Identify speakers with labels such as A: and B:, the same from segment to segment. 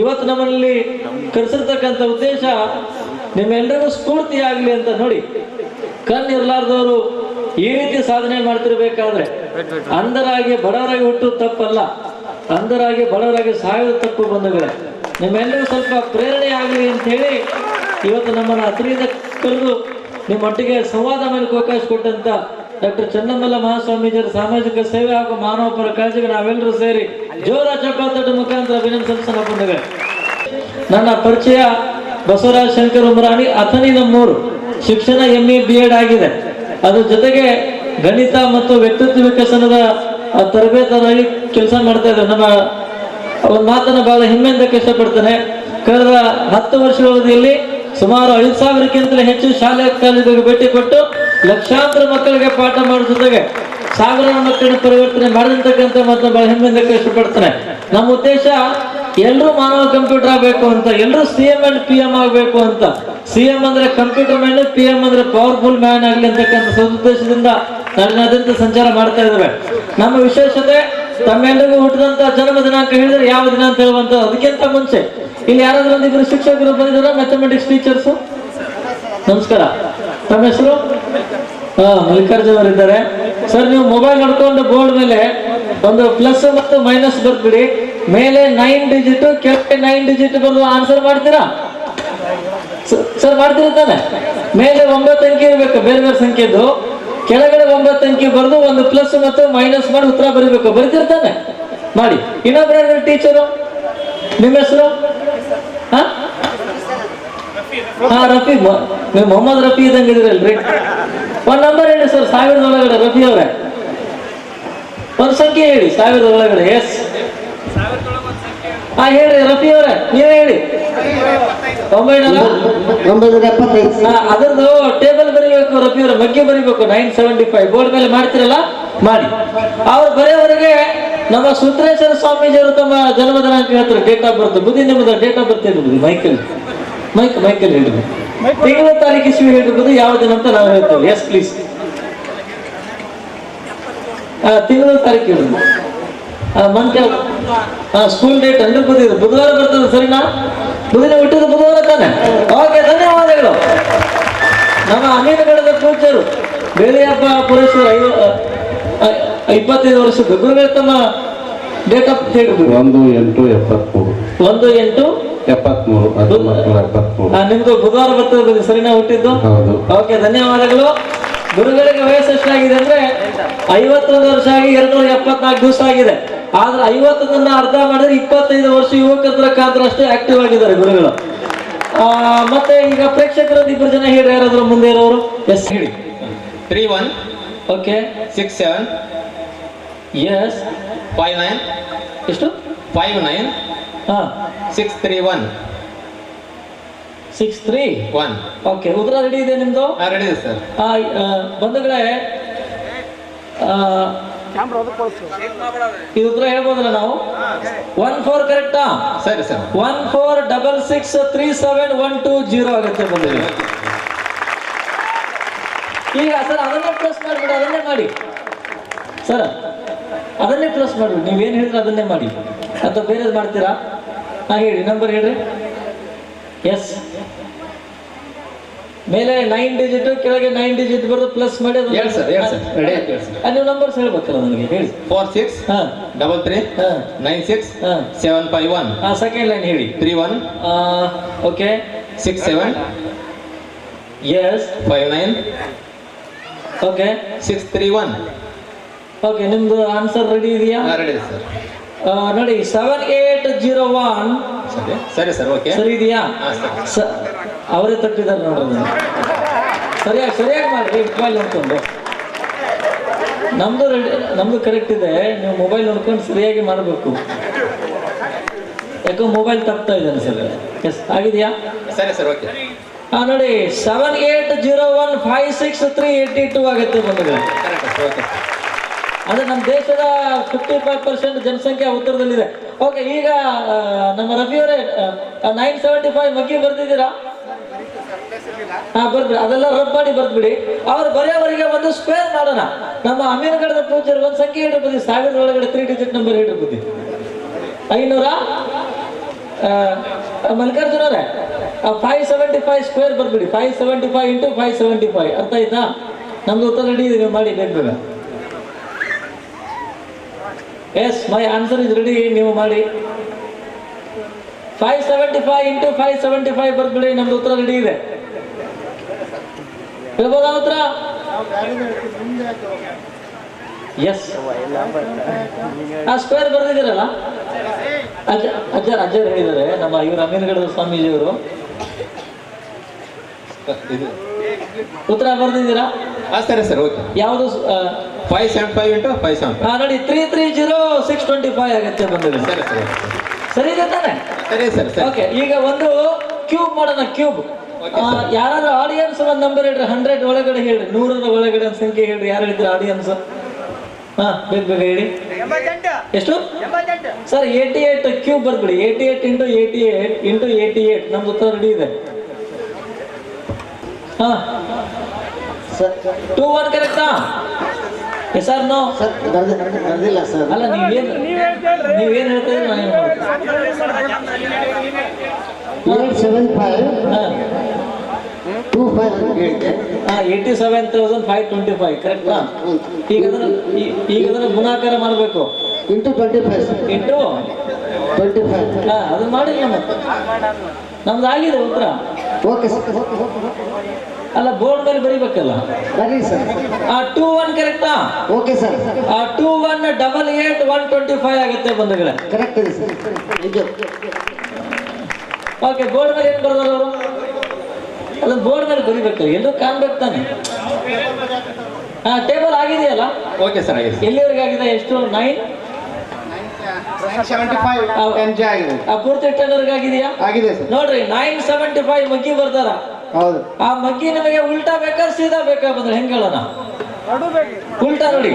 A: ಇವತ್ತು ನಮ್ಮಲ್ಲಿ ಕರೆಸಿರ್ತಕ್ಕಂಥ ಉದ್ದೇಶ ನಿಮ್ಮೆಲ್ಲರಿಗೂ ಸ್ಫೂರ್ತಿ ಆಗಲಿ ಅಂತ. ನೋಡಿ, ಕಣ್ಣಿರ್ಲಾರ್ದವರು ಈ ರೀತಿ ಸಾಧನೆ ಮಾಡ್ತಿರ್ಬೇಕಾದ್ರೆ ಅಂಧರಾಗಿ ಬಡವರಾಗಿ ಹುಟ್ಟುವುದು ತಪ್ಪಲ್ಲ, ಅಂಧರಾಗಿ ಬಡವರಾಗಿ ಸಾಯೋದು ತಪ್ಪು ಬಂಧುಗಳೇ. ನಿಮ್ಮೆಲ್ಲರಿಗೂ ಸ್ವಲ್ಪ ಪ್ರೇರಣೆ ಆಗಲಿ ಅಂತ ಹೇಳಿ ಇವತ್ತು ನಮ್ಮನ್ನು ಹತ್ತಿರದಿಂದ ಕರೆದು ನಿಮ್ಮೊಟ್ಟಿಗೆ ಸಂವಾದ ಮಾಡಲಿಕ್ಕೆ ಅವಕಾಶ ಕೊಟ್ಟಂತ ಡಾಕ್ಟರ್ ಚನ್ನಮಲ್ಲ ಮಹಾಸ್ವಾಮೀಜಿಯವರ ಸಾಮಾಜಿಕ ಸೇವೆ ಹಾಗೂ ಮಾನವ ಪರ ಕಾಳಜಿಗೆ ನಾವೆಲ್ಲರೂ ಸೇರಿ ಜೋರ ಚಪ್ಪಾಳೆ ಮುಖಾಂತರ ಅಭಿನಂದನೆ ಬಂಧುಗಳೇ. ನನ್ನ ಪರಿಚಯ ಬಸವರಾಜ್ ಶಂಕರ್ ಉಮರಾಣಿ, ಅಥಣಿ ನಮ್ಮೂರು. ಶಿಕ್ಷಣ MA BEd ಆಗಿದೆ. ಅದ್ರ ಜೊತೆಗೆ ಗಣಿತ ಮತ್ತು ವ್ಯಕ್ತಿತ್ವ ವಿಕಸನದ ತರಬೇತಿ ಕೆಲಸ ಮಾಡ್ತಾ ಇದ್ದಾರೆ. ನಮ್ಮ ಒಂದು ಮಾತನ್ನ ಬಹಳ ಹೆಮ್ಮೆಯಿಂದ ಇಷ್ಟಪಡ್ತೇನೆ. ಕಳೆದ 10 ವರ್ಷಗಳ ಅವಧಿಯಲ್ಲಿ ಸುಮಾರು 5,000ಕ್ಕಿಂತಲೂ ಹೆಚ್ಚು ಶಾಲೆ ಕಾಲೇಜುಗಳಿಗೆ ಭೇಟಿ ಕೊಟ್ಟು ಲಕ್ಷಾಂತರ ಮಕ್ಕಳಿಗೆ ಪಾಠ ಮಾಡೋ ಜೊತೆಗೆ ಸಾವಿರಾರು ಮಕ್ಕಳನ್ನ ಪರಿವರ್ತನೆ ಮಾಡಿರ್ತಕ್ಕಂಥ ಮತ್ತು ಬಹಳ ಹೆಮ್ಮೆಯಿಂದ ಇಷ್ಟಪಡ್ತೇನೆ. ನಮ್ಮ ಉದ್ದೇಶ ಎಲ್ಲರೂ ಮಾನವ ಕಂಪ್ಯೂಟರ್ ಆಗಬೇಕು ಅಂತ, ಎಲ್ಲರೂ CM ಅಂಡ್ PM ಆಗಬೇಕು ಅಂತ. CM ಅಂದ್ರೆ ಕಂಪ್ಯೂಟರ್ ಮ್ಯಾನ್, PM ಅಂದ್ರೆ ಪವರ್ಫುಲ್ ಮ್ಯಾನ್ ಆಗಲಿ ಅಂತಕ್ಕಂಥ ಸದುದ್ದೇಶದಿಂದ ನಾಡಿನಾದ್ಯಂತ ಸಂಚಾರ ಮಾಡ್ತಾ ಇದ್ದೇವೆ. ನಮ್ಮ ವಿಶೇಷತೆ ತಮ್ಮೆಲ್ಲರಿಗೂ ಹುಟ್ಟಿದಂತ ಜನ್ಮ ದಿನಾಂಕ ಹೇಳಿದ್ರೆ ಯಾವ ದಿನ ಅಂತ ಹೇಳುವಂತ. ಅದಕ್ಕಿಂತ ಮುಂಚೆ ಇಲ್ಲಿ ಯಾರಾದ್ರೂ ಒಂದಿಬ್ಬರು ಶಿಕ್ಷಕರು ಬಂದಿದ್ದಾರ? Mathematics teachers. ನಮಸ್ಕಾರ. ತಮ್ಮ ಹೆಸರು? ಮಲ್ಲಿಕಾರ್ಜುನ್ ಅವರು ಇದ್ದಾರೆ. ಸರ್, ನೀವು ಮೊಬೈಲ್ ನೋಡ್ಕೊಂಡು ಬೋರ್ಡ್ ಮೇಲೆ ಒಂದು ಪ್ಲಸ್ ಮತ್ತು ಮೈನಸ್ ಬರ್ಬಿಡಿ. ಮೇಲೆ 9 ಡಿಜಿಟ್, ಕೆಳಗೆ 9 ಡಿಜಿಟ್ ಬರೆದು ಆನ್ಸರ್ ಮಾಡ್ತೀರಾ? ಸರ್ ಮಾಡ್ತೀರಾ ತಾನೆ? ಮೇಲೆ 9 ಅಂಕಿ ಇರಬೇಕು, ಬೇರೆ ಬೇರೆ ಸಂಖ್ಯೆದು. ಕೆಳಗಡೆ 9 ಅಂಕಿ ಬರೆದು ಒಂದು ಪ್ಲಸ್ ಮತ್ತು ಮೈನಸ್ ಮಾಡಿ ಉತ್ತರ ಬರೀಬೇಕು. ಬರೀತಿರ್ತಾನೆ? ಮಾಡಿ. ಇನ್ನೊಬ್ಬರ ಟೀಚರು, ನಿಮ್ಮ ಹೆಸರು? ರಫಿ. ನೀವು ಮೊಹಮ್ಮದ್ ರಫಿ ಇದ್ದಂಗೆ ಇದ್ರಲ್ರಿ. ಒಂದ್ ನಂಬರ್ ಹೇಳಿ ಸರ್, 1000 ಒಳಗಡೆ. ರಫಿ ಅವರೇ ಒಂದು ಸಂಖ್ಯೆ ಹೇಳಿ 1000 ಒಳಗಡೆ. ಎಸ್, ಹೇಳಿ ರಫಿ ಅವರೇ, ನೀವೇ ಹೇಳಿ. 975. ಅದರದ್ದು ಟೇಬಲ್ ಬರೀಬೇಕು ರಫಿ ಅವರ, ಬಗ್ಗೆ ಬರೀಬೇಕು. 975 ಬೋರ್ಡ್ ಮೇಲೆ ಮಾಡ್ತಿರಲ್ಲ, ಮಾಡಿ. ಅವ್ರು ಬರೆಯವರೆಗೆ ನಮ್ಮ ಸುತ್ರೇಶ್ವರ ಸ್ವಾಮೀಜಿಯವರು ತಮ್ಮ ಜನ್ಮ ದಿನಾಂಕ ಹೇಳ್ತಾರೆ, ಡೇಟ್ ಆಫ್ ಬರ್ತ್. ಬುದ್ಧಿ ನಿಮ್ಮದು ಡೇಟ್ ಆಫ್ ಬರ್ತ್ ಹೇಳಿ ಮೈಕಲ್ಲಿ ಹೇಳಿದ್ರು. ತಿಂಗಳ ತಾರೀಕು ಇಸ್ವಿ ಹೇಳಿರ್ಬೋದು, ಯಾವ ದಿನ ಅಂತ ನಾವು ಹೇಳ್ತೇವೆ. Yes please. ತಿಂಗಳ ತಾರೀಕು ಹೇಳಿದ್ರು. ಮಂತ್ ಸ್ಕೂಲ್ ಡೇಟ್ ಅಂದ್ರೆ ಬುದ್ಧಿದು ಬುಧವಾರ ಬರ್ತದೆ. ಸರಿನಾ? ಬುದ್ಧಿನ ಹುಟ್ಟಿದ ಬುಧವಾರ ತಾನೆ? ಓಕೆ, ಧನ್ಯವಾದಗಳು. ನಮ್ಮ ಅಮೀನಗಡದ ಪೂಜ್ಯರು ಬೇಲಿಯಪ್ಪ ಪುರೇಶ್ವರ 25 ವರ್ಷದ ಗುರುಗಳು. ತಮ್ಮ ಡೇಟ್ ಆಫ್ ಹೇಳಿದ್ರು 1/8/73. ನಿಮ್ದು ಬುಧವಾರ ಬರ್ತದೆ. ಸರಿನಾ? ಹುಟ್ಟಿದ್ದು. ಓಕೆ, ಧನ್ಯವಾದಗಳು. ಗುರುಗಳಿಗೆ ವಯಸ್ಸು ಎಷ್ಟಾಗಿದೆ ಅಂದ್ರೆ 51 ವರ್ಷ ಆಗಿ 274 ದಿವಸ ಆಗಿದೆ. ಆದ್ರೆ 50 ಅರ್ಧ ಮಾಡಿದ್ರೆ 25 ವರ್ಷ ಯುವಕರ ಕಾಂತರ ಅಷ್ಟೇ ಆಕ್ಟಿವ್ ಆಗಿದ್ದಾರೆ ಗುರುಗಳು. ಮತ್ತೆ ಈಗ ಪ್ರೇಕ್ಷಕರಲ್ಲಿ 2 ಜನ ಹೇಳಿ, ಯಾರಾದ್ರೂ ಮುಂದೆ ಇರೋರು? ಎಸ್ ಹೇಳಿ.
B: 31.
A: ಓಕೆ.
B: 67.
A: ಎಸ್.
B: 59.
A: ಎಷ್ಟು?
B: 59. 631.
A: 631. ಓಕೆ, ಉತ್ತರ ರೆಡಿ ಇದೆ ನಿಮ್ದು?
B: ರೆಡಿ ಇದೆ ಸರ್.
A: ಬಂಧುಗಳೇ, ಇದು ಉತ್ತರ ಹೇಳ್ಬೋದಲ್ಲ ನಾವು? 14 ಕರೆಕ್ಟಾ?
B: ಸರಿ ಸರ್.
A: 14663712 ಆಗುತ್ತೆ ಬಂಧುಗಳೇ. ಈಗ ಸರ್ ಅದನ್ನೇ ಪ್ಲಸ್ ಮಾಡ್ಬಿಡಿ, ಅದನ್ನೇ ಮಾಡಿ ಸರ್, ಅದನ್ನೇ ಪ್ಲಸ್ ಮಾಡ್ಬಿಡಿ. ನೀವೇನು ಹೇಳಿದ್ರೆ ಅದನ್ನೇ ಮಾಡಿ, ಅಥವಾ ಬೇರೆದು ಮಾಡ್ತೀರಾ? ಹೇಳಿ, ನಂಬರ್ ಹೇಳ್ರಿ. ಎಸ್, ಮೇಲೆ 9 ಡಿಜಿಟ್, ಕೆಳಗೆ 9 ಡಿಜಿಟ್ ಬರೋದು ಪ್ಲಸ್ ಮಾಡಿ. ನೀವು ನಂಬರ್ಸ್ ಹೇಳ್ಬೇಕಲ್ಲ ನನಗೆ, ಹೇಳಿ.
B: 4633967151.
A: ಸೆಕೆಂಡ್ ಲೈನ್ ಹೇಳಿ.
B: 31.
A: ಓಕೆ.
B: 67.
A: ಎಸ್.
B: 59.
A: ಓಕೆ.
B: 631.
A: ಓಕೆ, ನಿಮ್ದು ಆನ್ಸರ್ ರೆಡಿ ಇದೆಯಾ?
B: ರೆಡಿ ಇದೆ ಸರ್.
A: ನೋಡಿ, 7801.
B: ಸರಿ ಸರ್. ಓಕೆ,
A: ಸರಿ ಇದೆಯಾ? ಅವರೇ ತಪ್ಪಿದ್ದಾರೆ ನೋಡೋದು. ಸರಿಯಾಗಿ ಮಾಡ್ರಿ. ಮೊಬೈಲ್ ನೋಡ್ಕೊಂಡು ನಮ್ದು ಕರೆಕ್ಟ್ ಇದೆ. ನೀವು ಮೊಬೈಲ್ ನೋಡ್ಕೊಂಡು ಸರಿಯಾಗಿ ಮಾಡಬೇಕು. ಯಾಕೋ ಮೊಬೈಲ್ ತಪ್ತಾ ಇದೆ ಅನ್ಸುತ್ತೆ. ಎಸ್, ಆಗಿದೆಯಾ?
B: ಸರಿ ಸರ್. ಓಕೆ.
A: ನೋಡಿ, 7801563882 ಆಗುತ್ತೆ ಬಂಧುಗಳೇ. ಅಂದ್ರೆ ನಮ್ಮ ದೇಶದ 55% ಜನಸಂಖ್ಯೆ ಉತ್ತರದಲ್ಲಿದೆ. ಓಕೆ, ಈಗ ನಮ್ಮ ರಫಿಯವರೇ 975 ಮಗ್ಗಿ ಬರ್ತಿದ್ದೀರಾ? ಬರ್ಬಿಡಿ, ಅದೆಲ್ಲ ರಬ್ ಮಾಡಿ ಬರ್ದ್ಬಿಡಿ. ಅವ್ರು ಬರೆಯೋವರಿಗೆ ಒಂದು ಸ್ಕ್ವೇರ್ ಮಾಡೋಣ. ನಮ್ಮ ಅಮೀನಗಡದ ಪೂಜ್ಯರು ಒಂದು ಸಂಖ್ಯೆ ಹೇಳಿರ್ಬೋದು, 1000 ಒಳಗಡೆ 3 ಡಿಜಿಟ್ ನಂಬರ್ ಹೇಳಿರ್ಬೋದು. 500 ಮಲ್ಲಿಕಾರ್ಜುನ ಅವರೇ 575 ಸ್ಕ್ವೇರ್ ಬರ್ಬಿಡಿ. 575 ಇಂಟು 575 ಅರ್ಥ ಆಯ್ತಾ? ನಮ್ದು ಉತ್ತರ ರೆಡಿ ಇದೆ, ನೀವು ಮಾಡಿ ಬೇಗ. Yes, my answer is ready, ನೀವು ಮಾಡಿ. 575 ಇಂಟು 575 ಬರ್ಬಿಡಿ, ನಮ್ದು ಉತ್ತರ ರೆಡಿ ಇದೆ. ಹೇಳ್ಬೋದಾ ಉತ್ತರ? ಎಸ್, ಆ ಸ್ಕ್ವೇರ್ ಬರ್ದಿದ್ದೀರಲ್ಲ, ಅಜ್ಜರ್ ಹೇಳಿದ್ದಾರೆ ನಮ್ಮ ಇವರು ಅಮೀನ್ಗಢ ಸ್ವಾಮೀಜಿಯವರು.
B: ಇದು
A: ಉತ್ತರ ಬರ್ದಿದ್ದೀರಾ?
B: ಹಾಂ ಸರಿ ಸರ್, ಓಕೆ.
A: ಯಾವುದು?
B: 575 ಇಂಟು 575.
A: ನೋಡಿ, 330,625 ಆಗುತ್ತೆ ಬಂದಿದೆ.
B: ಸರಿ ಸರ್,
A: ಸರಿ ಇದೆ ತಾನೆ?
B: ಸರಿ ಸರ್, ಸರಿ.
A: ಓಕೆ, ಈಗ ಒಂದು ಕ್ಯೂಬ್ ಮಾಡೋಣ. ಕ್ಯೂಬ್ ಯಾರಾದ್ರೂ ಆಡಿಯನ್ಸ್ ಒಂದು ನಂಬರ್ ಹೇಳ್ರಿ, 100 ಒಳಗಡೆ ಹೇಳ್ರಿ, 100ರ ಒಳಗಡೆ ಒಂದು ಸಂಖ್ಯೆ ಹೇಳ್ರಿ. ಯಾರು ಹೇಳ್ತೀರಾ ಆಡಿಯನ್ಸ್? ಹಾ, ಬೇಗ ಹೇಳಿ. ಎಷ್ಟು ಸರ್? 88 ಕ್ಯೂಬ್ ಬರ್ಬಿಡಿ. 88 ಇಂಟು 88 ಇಂಟು 88, ನಮ್ದು ಉತ್ತರ ರೆಡಿ ಇದೆ. ಹಾ, 21 ಕರೆಕ್ಟಾ? Yes or no?
C: ಬರ್ದಿಲ್ಲ ಸರ್.
A: ಅಲ್ಲ, ನೀವೇನ್ ಹೇಳ್ತಾ ಇದ್ದೀರಿ, ನಾನು 87,525 ಕರೆಕ್ಟಾ? ಈಗ ಅದನ್ನ ಗುಣಾಕಾರ ಮಾಡಬೇಕು.
C: Into 25
A: into
C: 25.
A: ಅದನ್ನ ಮಾಡಿಲ್ಲ ಮತ್ತೆ. ನಮ್ದು ಆಗಿದೆ ಉತ್ತರ.
C: ಓಕೆ ಸರ್,
A: ಅಲ್ಲ, ಬೋರ್ಡ್ ಮೇಲೆ ಬರೀಬೇಕಲ್ಲ.
C: ಬರ್ರಿ ಸರ್.
A: 21 ಕರೆಕ್ಟಾ?
C: Okay sir.
A: 21 88,125 ಆಗುತ್ತೆ ಬಂಧುಗಳೇ.
C: ಕರೆಕ್ಟ್ ಇದೆ ಸರ್. ಇದು
A: ಓಕೆ, ಬೋರ್ಡ್ ಮೇಲೆ ಏನ್ ಬರ್ದಾರ ಅವರು? ಅದನ್ನ ಬೋರ್ಡ್ ಮೇಲೆ ಬರೀಬೇಕು, ಎಲ್ಲರೂ ಕಾಣ್ಬೇಕು ತಾನೆ. ಟೇಬಲ್ ಆಗಿದೆಯಲ್ಲ?
B: ಓಕೆ ಸರ್, ಆಗಿದೆ.
A: ಎಲ್ಲಿವರೆಗೆ ಆಗಿದೆ? ಎಷ್ಟು?
C: 975 ಆಗಿದೆ.
A: ಪೂರ್ತಿ 10 ಆಗಿದೆಯಾ?
C: ಆಗಿದೆ ಸರ್.
A: ನೋಡ್ರಿ, 975 ಮಗ್ಗಿ ಬರ್ತಾರ.
C: ಹೌದು.
A: ಆ ಮಗ್ಗಿ ನಿಮಗೆ ಉಲ್ಟಾ ಬೇಕಾ ಸೀದಾ ಬೇಕಾ ಬಂದ್ರೆ ಹೆಂಗ್ ಹೇಳೋಣ? ಉಲ್ಟಾ ನೋಡಿ.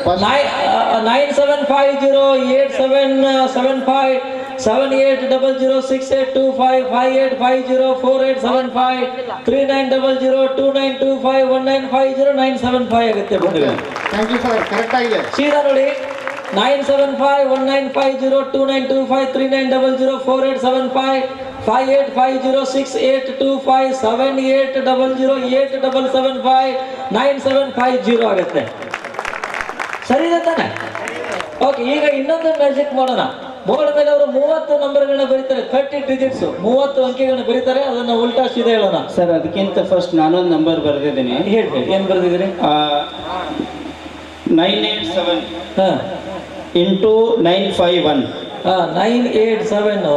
A: 97508775 78006825 58504875 39002925 1950 ಆಗುತ್ತೆ ಬಂಧುಗಳೇ.
C: ಥ್ಯಾಂಕ್ ಯು ಸರ್, ಕರೆಕ್ಟ್ ಆಗಿದೆ.
A: ಸೀದಾ ನೋಡಿ, 97519502925 39004875 58506825 78008775 9750 ಆಗುತ್ತೆ. ಸರಿ ಇದೆ ತಾನೆ? ಓಕೆ, ಈಗ ಇನ್ನೊಂದು ಮ್ಯಾಜಿಕ್ ಮಾಡೋಣ. ಬೋರ್ಡ್ ಮೇಲೆ ಅವರು 30 ನಂಬರ್ಗಳನ್ನ ಬರೀತಾರೆ, 30 ಡಿಜಿಟ್ಸ್, 30 ಅಂಕೆಗಳನ್ನ ಬರೀತಾರೆ. ಅದನ್ನ ಉಲ್ಟಾ ಸೀದಾ ಹೇಳೋಣ.
D: ಸರ್, ಅದಕ್ಕಿಂತ ಫಸ್ಟ್ ನಾನೊಂದು ನಂಬರ್ ಬರೆದಿದ್ದೀನಿ.
A: ಹೇಳಿ, ಏನ್ ಬರೆದಿದ್ದೀರಿ?
D: 987
A: ಹಾ,
D: ಇಂಟು 951
A: 987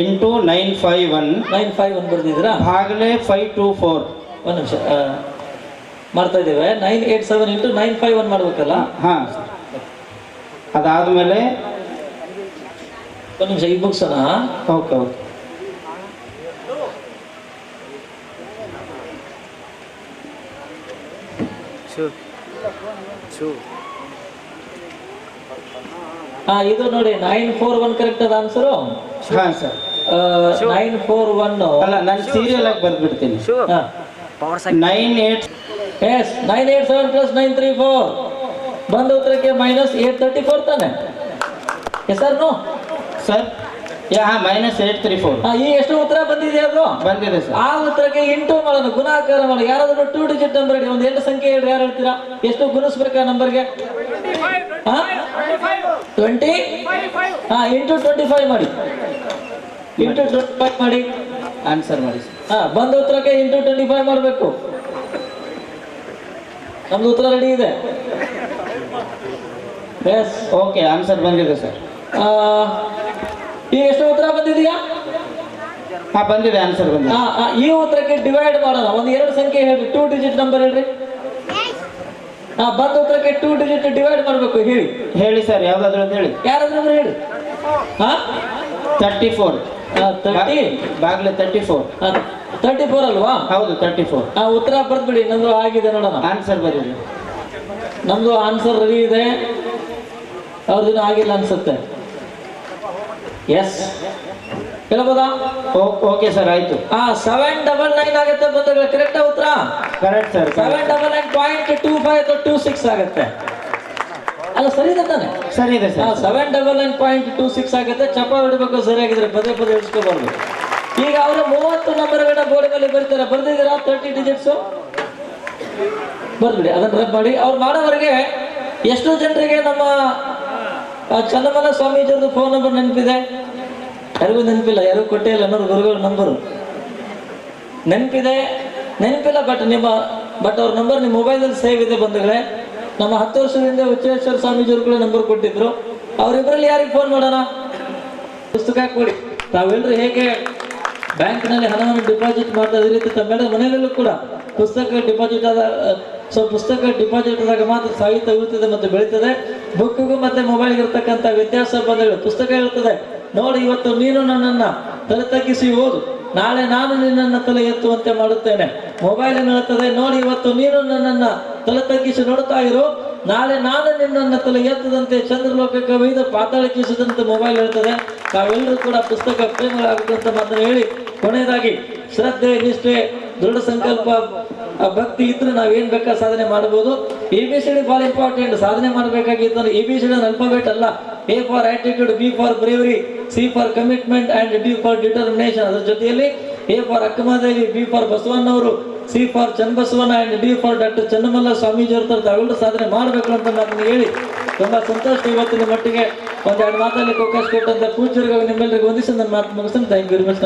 D: ಇಂಟು 951
A: 951 ಬರೆದಿದ್ದೀರಾ?
D: ಭಾಗಲೆ 524.
A: ಒಂದು ನಿಮಿಷ ಮಾಡ್ತಾ ಇದ್ದೇವೆ. 987 ಇಂಟು 951 ಮಾಡ್ಬೇಕಲ್ಲ?
D: ಹಾಂ, ಅದಾದಮೇಲೆ
A: ಒಂದು ನಿಮಿಷ, ಈ ಬುಕ್ಸ್
D: ಓಕೆ ಓಕೆ.
A: ಇದು ನೋಡಿ, 941 ಕರೆಕ್ಟ್ ಅದ ಆನ್ಸರು?
D: ಹಾಂ ಸರ್.
A: 941
D: ಅಲ್ಲ, ನಾನು ಸೀರಿಯಲ್ ಆಗಿ ಬರ್ದ್ಬಿಡ್ತೀನಿ. 98
A: ಎಸ್, 987 ಪ್ಲಸ್ 934 ಬಂದ ಉತ್ತರಕ್ಕೆ -834 ತಾನೆ? Yes sir no
D: sir? ಹಾಂ, -834
A: ಈ ಎಷ್ಟು ಉತ್ತರ ಬಂದಿದೆ ಅದು?
D: ಬಂದಿದೆ ಸರ್.
A: ಆ ಉತ್ತರಕ್ಕೆ ಇಂಟು ಮಾಡೋಣ, ಗುಣಾಕಾರ ಮಾಡೋಣ. ಯಾರಾದ್ರೂ 2 ಡಿಜಿಟ್ ನಂಬರ್ ಹೇಳಿ, ಒಂದು 8 ಸಂಖ್ಯೆ ಹೇಳ್ರಿ. ಯಾರು ಹೇಳ್ತೀರಾ? ಎಷ್ಟು ಗುಣಿಸ್ಬೇಕಾ ನಂಬರ್ಗೆ? 20 ಇಂಟು 25 ಮಾಡಿ. ಇಂಟು 25 ಮಾಡಿ
D: ಆನ್ಸರ್ ಮಾಡಿ ಸರ್.
A: ಬಂದ ಉತ್ತರಕ್ಕೆ ಇಂಟು 25 ಮಾಡಬೇಕು. ನಮ್ದು ಉತ್ತರ ರೆಡಿ ಇದೆ. ಎಸ್,
D: ಓಕೆ, ಆನ್ಸರ್ ಬಂದಿದೆ ಸರ್.
A: ಈಗ ಎಷ್ಟು ಉತ್ತರ ಬಂದಿದೆಯಾ?
D: ಹಾಂ, ಬಂದಿದೆ, ಆನ್ಸರ್ ಬಂದಿದೆ.
A: ಈ ಉತ್ತರಕ್ಕೆ ಡಿವೈಡ್ ಮಾಡೋಣ. ಒಂದು 2 ಸಂಖ್ಯೆ ಹೇಳ್ರಿ, 2 ಡಿಜಿಟ್ ನಂಬರ್ ಹೇಳ್ರಿ. ಬಂದ ಉತ್ತರಕ್ಕೆ 2 ಡಿಜಿಟ್ ಡಿವೈಡ್ ಮಾಡಬೇಕು. ಹೇಳಿ
D: ಹೇಳಿ ಸರ್, ಯಾವ್ದಾದ್ರು ಅಂತ ಹೇಳಿ.
A: ಯಾರಾದ್ರೂ ಹೇಳಿ.
D: 34
A: 30
D: ಬಾಗ್ಲೆ 34.
A: 34 ಅಲ್ವಾ?
D: ಹೌದು, 34.
A: ಉತ್ತರ ಬರ್ದ್ಬಿಡಿ. ನಮ್ದು ಆಗಿದೆ ನೋಡೋಣ.
D: ಆನ್ಸರ್ ಬಂದಿದೆ.
A: ನಮ್ದು ಆನ್ಸರ್ ರೆಡಿ ಇದೆ, ಅವ್ರದ್ದು ಆಗಿಲ್ಲ ಅನ್ಸುತ್ತೆ. ಎಸ್, ಹೇಳ್ಬೋದಾ?
D: ಓಕೆ ಸರ್, ಆಯ್ತು.
A: 799 ಆಗುತ್ತೆ ಬಂಧುಗಳು. ಕರೆಕ್ಟ್ ಉತ್ತರ?
D: Correct sir.
A: 799.25 ಅಥವಾ 26 ಆಗುತ್ತೆ. ಅಲ್ಲ ಸರಿ ಇದೆ ತಾನೆ?
D: ಸರಿ ಇದೆ ಸರ್.
A: 799.26 ಆಗುತ್ತೆ. ಚಪ್ಪ ಹಿಡಬೇಕು ಸರಿಯಾಗಿದ್ರೆ ಪದೇ ಪದೇ ಹಿಡಿಸ್ಕೋಬಾರ್ದು. ಈಗ ಅವರು 30 ನಂಬರ್ಗಳನ್ನ ಬೋರ್ಡ್ ಮೇಲೆ ಬರ್ತಾರೆ. ಬರ್ದಿದ್ದೀರಾ 30 ಡಿಜಿಟ್ಸ್? ಬರ್ಬಿಡಿ, ಅದನ್ನ ರಬ್ ಮಾಡಿ. ಅವ್ರು ಮಾಡೋವರೆಗೆ ಎಷ್ಟೋ ಜನರಿಗೆ ನಮ್ಮ ಚನ್ನಮಲ್ಲ ಸ್ವಾಮೀಜಿಯವ್ರದ್ದು ಫೋನ್ ನಂಬರ್ ನೆನಪಿದೆ? ಯಾರಿಗೂ ನೆನಪಿಲ್ಲ, ಯಾರು ಕೊಟ್ಟೇ ಇಲ್ಲ ಅನ್ನೋರು ಗುರುಗಳ ನಂಬರು ನೆನಪಿಲ್ಲ. ಬಟ್ ಅವ್ರ ನಂಬರ್ ನಿಮ್ಮ ಮೊಬೈಲಲ್ಲಿ ಸೇವ್ ಇದೆ ಬಂಧುಗಳೇ. ನಮ್ಮ 10 ವರ್ಷದಿಂದ ಹುಚ್ಚೇಶ್ವರ ಸ್ವಾಮೀಜಿಯವ್ರು ಕೂಡ ನಂಬರ್ ಕೊಟ್ಟಿದ್ರು. ಅವರಿಬ್ಬರಲ್ಲಿ ಯಾರಿಗೆ ಫೋನ್ ಮಾಡೋಣ? ಪುಸ್ತಕ ಕೊಡಿ. ತಾವೆಲ್ಲರೂ ಹೇಗೆ ಬ್ಯಾಂಕ್ನಲ್ಲಿ ಹಣವನ್ನು ಡಿಪಾಸಿಟ್ ಮಾಡ್ತಾ ಅದೇ ರೀತಿ ತಮ್ಮೆಲ್ಲರ ಮನೆಯಲ್ಲೂ ಕೂಡ ಪುಸ್ತಕ ಡಿಪಾಸಿಟ್ ಆದಾಗ ಮಾತ್ರ ಸಾಹಿತ್ಯ ಉಳಿತದೆ ಮತ್ತು ಬೆಳೀತದೆ. ಬುಕ್ಕಿಗೂ ಮತ್ತೆ ಮೊಬೈಲ್ಗೆ ಇರ್ತಕ್ಕಂಥ ವ್ಯತ್ಯಾಸ ಬಂದಗಳು. ಪುಸ್ತಕ ಹೇಳ್ತದೆ, ನೋಡಿ ಇವತ್ತು ನೀನು ನನ್ನನ್ನು ತಲೆ ತಗ್ಗಿಸಿ ಓದು, ನಾಳೆ ನಾನು ನಿನ್ನನ್ನು ತಲೆ ಎತ್ತುವಂತೆ ಮಾಡುತ್ತೇನೆ. ಮೊಬೈಲ್ ಹೇಳ್ತದೆ, ನೋಡಿ ಇವತ್ತು ನೀನು ನನ್ನನ್ನು ತಲೆ ತಗ್ಗಿಸಿ ನೋಡ್ತಾ ಇರು, ನಾಳೆ ನಾನು ನಿನ್ನನ್ನು ತಲೆ ಎತ್ತದಂತೆ ಚಂದ್ರಲೋಕಕ್ಕೆ ಒಯ್ದು ಪಾತಾಳಕ್ಕಿಸಿದಂತೆ ಮೊಬೈಲ್ ಹೇಳ್ತದೆ. ತಾವೆಲ್ಲರೂ ಕೂಡ ಪುಸ್ತಕ ಪ್ರೇಮಿಗಳಾಗುವಂತ ಮಾತನ್ನು ಹೇಳಿ ಕೊನೆಯದಾಗಿ ಶ್ರದ್ಧೆ, ನಿಷ್ಠೆ, ದೃಢ ಸಂಕಲ್ಪ, ಭಕ್ತಿ ಇದ್ರೆ ನಾವೇನ್ ಬೇಕಾ ಸಾಧನೆ ಮಾಡಬಹುದು. ABCD ಬಹಳ ಇಂಪಾರ್ಟೆಂಟ್. ಸಾಧನೆ ಮಾಡಬೇಕಾಗಿತ್ತು ABCD ಅಲ್ಫಾಬೆಟ್ ಅಲ್ಲ. A for attitude, B for bravery, C for commitment and D for determination. ಅದರ ಜೊತೆಯಲ್ಲಿ A for Akkamahadevi, B for ಬಸವಣ್ಣವರು, C for Channabasavanna and D for doctor Channamalla ಸ್ವಾಮೀಜಿಯವ್ರ ತಾವೆಲ್ಲರೂ ಸಾಧನೆ ಮಾಡಬೇಕು ಅಂತ ಮಾತನ್ನು ಹೇಳಿ ತುಂಬಾ ಸಂತೋಷ. ಇವತ್ತಿನ ಮಟ್ಟಿಗೆ ಒಂದೆರಡು ಮಾತಾಡಲಿಕ್ಕೆ ಅವಕಾಶ ಕೊಟ್ಟಂತ ಪೂಜ್ಯರಿಗೆ ನಿಮ್ಮೆಲ್ಲರಿಗೂ ವಂದಿಸಿ ನನ್ನ ಮಾತು ಮುಗಿಸ್ತೇನೆ. Thank you very much.